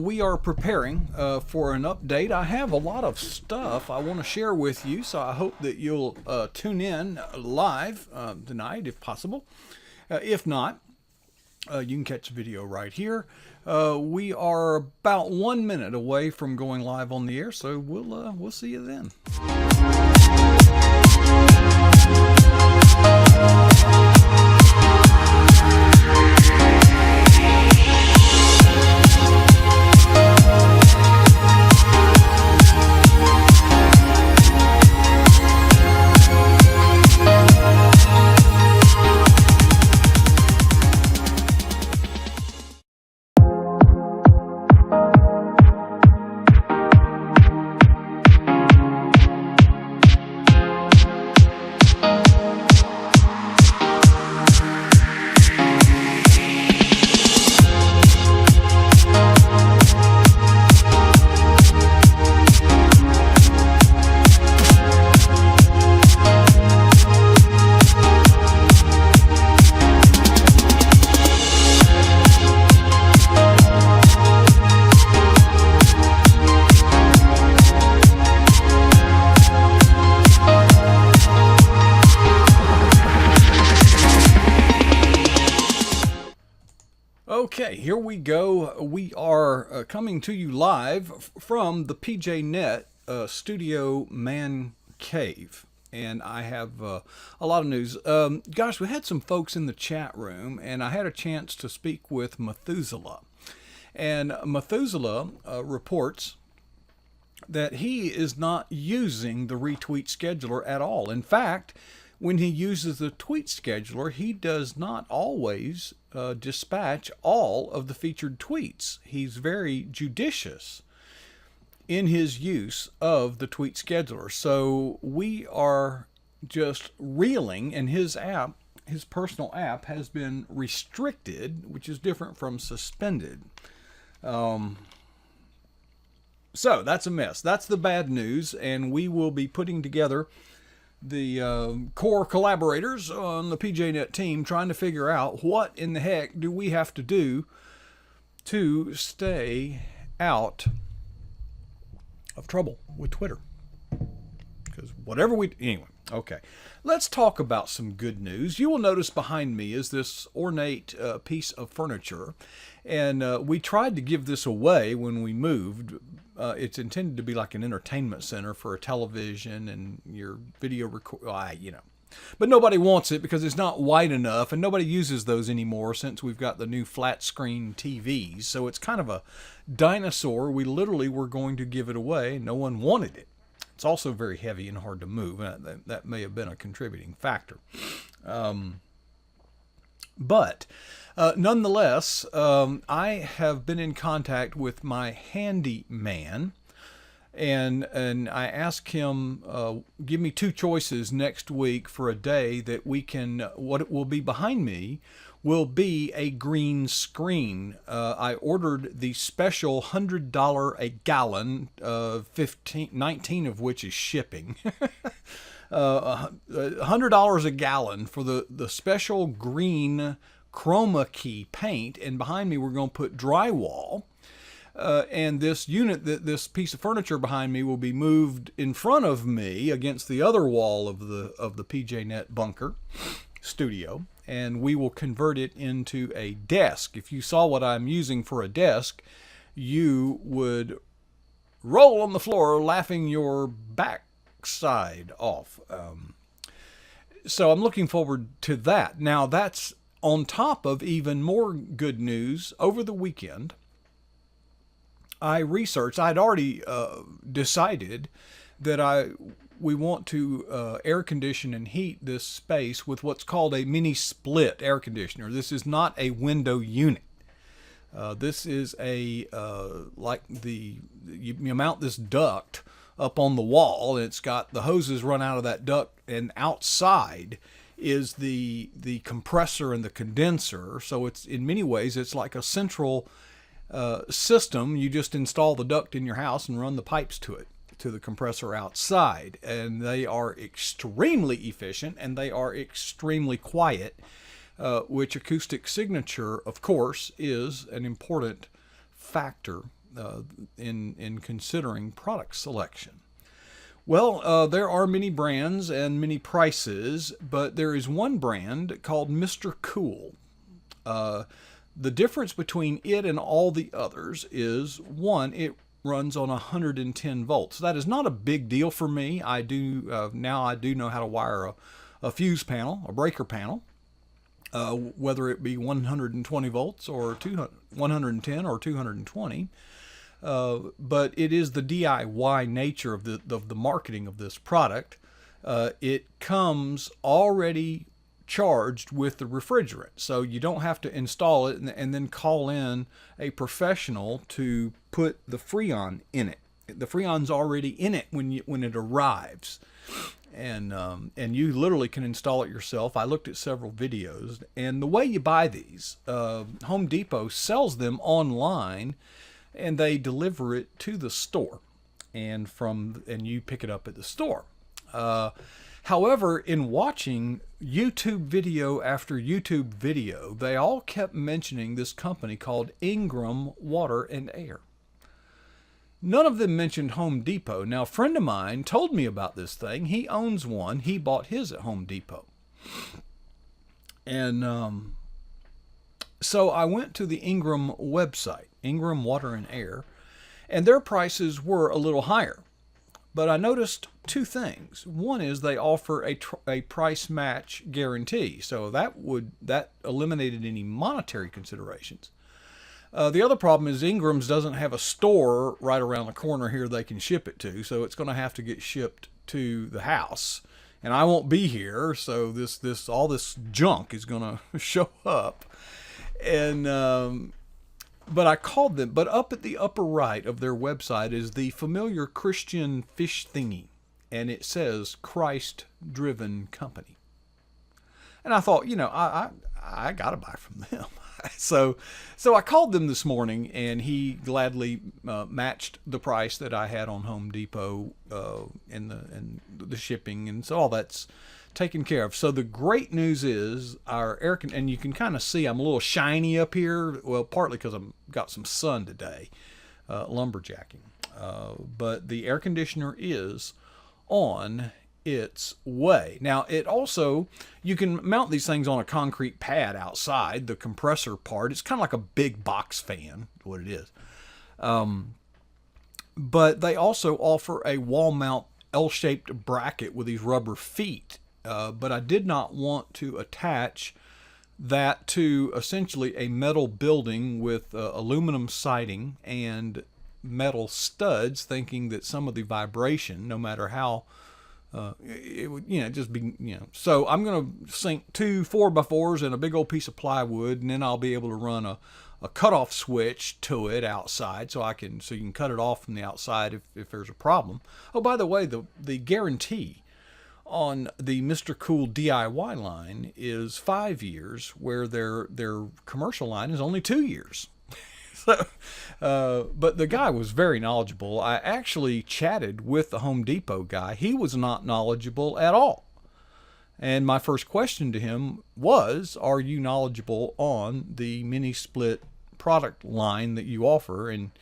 we are preparing for an update. I have a lot of stuff I want to share with you, so I hope that you'll tune in live tonight if possible. If not, you can catch the video right here. We are about 1 minute away from going live on the air, so we'll see you then. Okay, here we go. We are coming to you live from the PJNET studio man cave. And I have a lot of news. Gosh, we had some folks in the chat room, and I had a chance to speak with Methuselah. And Methuselah reports that he is not using the retweet scheduler at all. In fact, when he uses the tweet scheduler, he does not always dispatch all of the featured tweets. He's very judicious in his use of the tweet scheduler. So we are just reeling, and his app, his personal app, has been restricted, which is different from suspended. So that's a mess. That's the bad news, and we will be putting together the core collaborators on the PJNet team trying to figure out what in the heck do we have to do to stay out of trouble with Twitter. Because whatever we... Anyway, okay. Let's talk about some good news. You will notice behind me is this ornate piece of furniture. And we tried to give this away when we moved. It's intended to be like an entertainment center for a television and your video record, But nobody wants it because it's not wide enough, and nobody uses those anymore since we've got the new flat screen TVs. So it's kind of a dinosaur. We literally were going to give it away. No one wanted it. It's also very heavy and hard to move. That may have been a contributing factor. But nonetheless, I have been in contact with my handyman, and I asked him, give me two choices next week for a day that we can, what it will be behind me will be a green screen. I ordered the special $100 a gallon, 19 of which is shipping. $100 a gallon for the special green chroma key paint, and behind me we're going to put drywall, and this unit, this piece of furniture behind me, will be moved in front of me against the other wall of the PJNet bunker studio, and we will convert it into a desk. If you saw what I'm using for a desk, you would roll on the floor laughing your backside off. So I'm looking forward to that. Now that's on top of even more good news. Over the weekend, I researched. I'd already decided that we want to air condition and heat this space with what's called a mini split air conditioner. This is not a window unit. This is a like you mount this duct up on the wall, and it's got the hoses run out of that duct, and outside is the compressor and the condenser. So it's, in many ways, it's like a central system. You just install the duct in your house and run the pipes to it, to the compressor outside, and they are extremely efficient and they are extremely quiet, which acoustic signature, of course, is an important factor in considering product selection. Well, there are many brands and many prices, but there is one brand called Mr. Cool. The difference between it and all the others is, one, it runs on 110 volts. That is not a big deal for me. I do now I do know how to wire a fuse panel, a breaker panel, whether it be 120 volts or 110 or 220. But it is the DIY nature of the marketing of this product. It comes already charged with the refrigerant, so you don't have to install it and then call in a professional to put the Freon in it. The Freon's already in it when it arrives, and you literally can install it yourself. I looked at several videos, and the way you buy these, Home Depot sells them online, and they deliver it to the store, and you pick it up at the store. However, in watching YouTube video after YouTube video, they all kept mentioning this company called Ingram Water and Air. None of them mentioned Home Depot. Now, a friend of mine told me about this thing. He owns one. He bought his at Home Depot. And so I went to the Ingram website, Ingram Water and Air, and their prices were a little higher. But I noticed two things. One is they offer a price match guarantee, so that eliminated any monetary considerations. The other problem is Ingram's doesn't have a store right around the corner here they can ship it to, so it's going to have to get shipped to the house, and I won't be here, so all this junk is going to show up, and. But I called them, but up at the upper right of their website is the familiar Christian fish thingy, and it says Christ-driven company. And I thought, I got to buy from them. So I called them this morning, and he gladly matched the price that I had on Home Depot and the shipping, and so all that's taken care of. So the great news is our and you can kind of see I'm a little shiny up here. Well, partly because I've got some sun today, lumberjacking. But the air conditioner is on its way. Now, it also, you can mount these things on a concrete pad outside, the compressor part. It's kind of like a big box fan, what it is. But they also offer a wall mount L-shaped bracket with these rubber feet. But I did not want to attach that to essentially a metal building with aluminum siding and metal studs, thinking that some of the vibration, no matter how, it would, just be, So I'm going to sink 2 4x4s and a big old piece of plywood, and then I'll be able to run a cutoff switch to it outside, so you can cut it off from the outside if there's a problem. Oh, by the way, the guarantee on the Mr. Cool DIY line is 5 years, where their commercial line is only 2 years. But the guy was very knowledgeable. I actually chatted with the Home Depot guy. He was not knowledgeable at all. And my first question to him was, are you knowledgeable on the mini split product line that you offer? And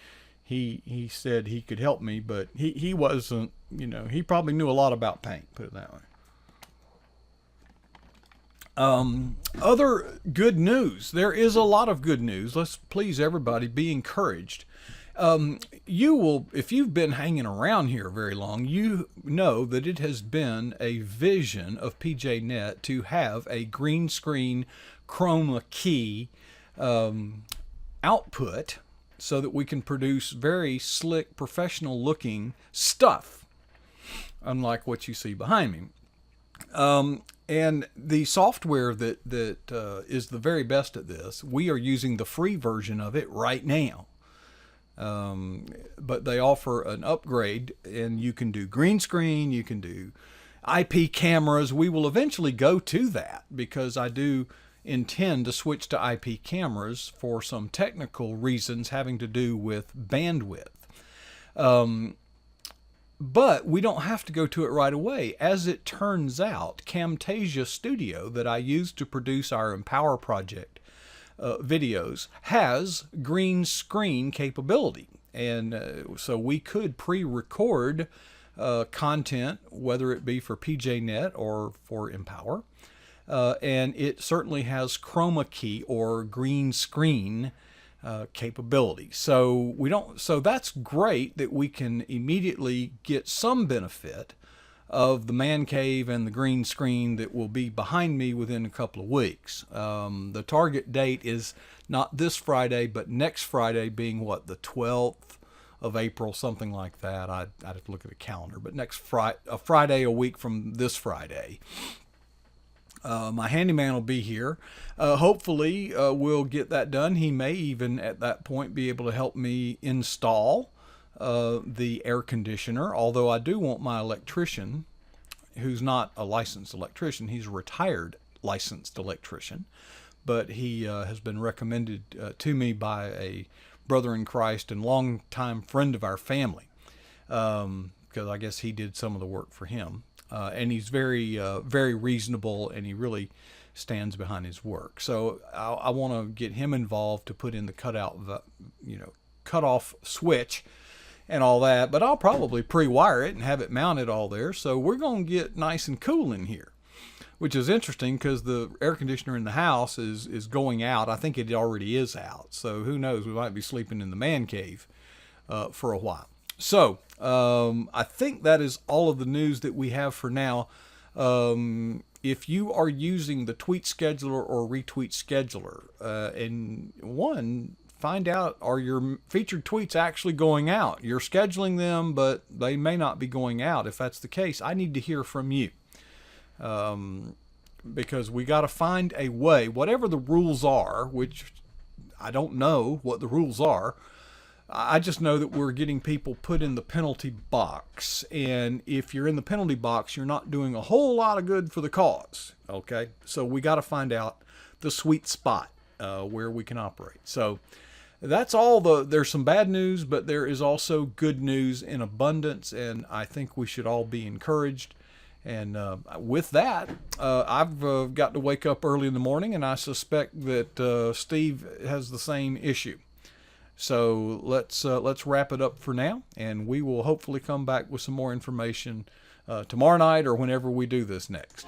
he said he could help me, but he wasn't, he probably knew a lot about paint, put it that way. Other good news. There is a lot of good news. Let's please everybody be encouraged. You will, if you've been hanging around here very long, you know that it has been a vision of PJNET to have a green screen chroma key output so that we can produce very slick, professional looking stuff, unlike what you see behind me. And the software that is the very best at this, we are using the free version of it right now. But they offer an upgrade, and you can do green screen, you can do IP cameras. We will eventually go to that, because I do intend to switch to IP cameras for some technical reasons having to do with bandwidth. But we don't have to go to it right away. As it turns out, Camtasia Studio that I use to produce our Empower project videos has green screen capability. And so we could pre-record content, whether it be for PJNET or for Empower. And it certainly has chroma key or green screen capability. So so that's great that we can immediately get some benefit of the man cave and the green screen that will be behind me within a couple of weeks. The target date is not this Friday, but next Friday, being what, the 12th of April, something like that. I'd have to look at the calendar, but next Friday, a week from this Friday. My handyman will be here. Hopefully, we'll get that done. He may even at that point be able to help me install the air conditioner, although I do want my electrician, who's not a licensed electrician, he's a retired licensed electrician, but he has been recommended to me by a brother in Christ and longtime friend of our family, because I guess he did some of the work for him. And he's very reasonable, and he really stands behind his work. So I want to get him involved to put in the cutoff switch and all that. But I'll probably pre-wire it and have it mounted all there. So we're going to get nice and cool in here, which is interesting because the air conditioner in the house is going out. I think it already is out. So who knows? We might be sleeping in the man cave for a while. So I think that is all of the news that we have for now. If you are using the tweet scheduler or retweet scheduler, and find out, are your featured tweets actually going out? You're scheduling them, but they may not be going out. If that's the case, I need to hear from you. Because we got to find a way, whatever the rules are, which I don't know what the rules are. I just know that we're getting people put in the penalty box. And if you're in the penalty box, you're not doing a whole lot of good for the cause. Okay? So we got to find out the sweet spot where we can operate. So that's all. There's some bad news, but there is also good news in abundance. And I think we should all be encouraged. And with that, I've got to wake up early in the morning, and I suspect that Steve has the same issue. So let's wrap it up for now, and we will hopefully come back with some more information tomorrow night or whenever we do this next.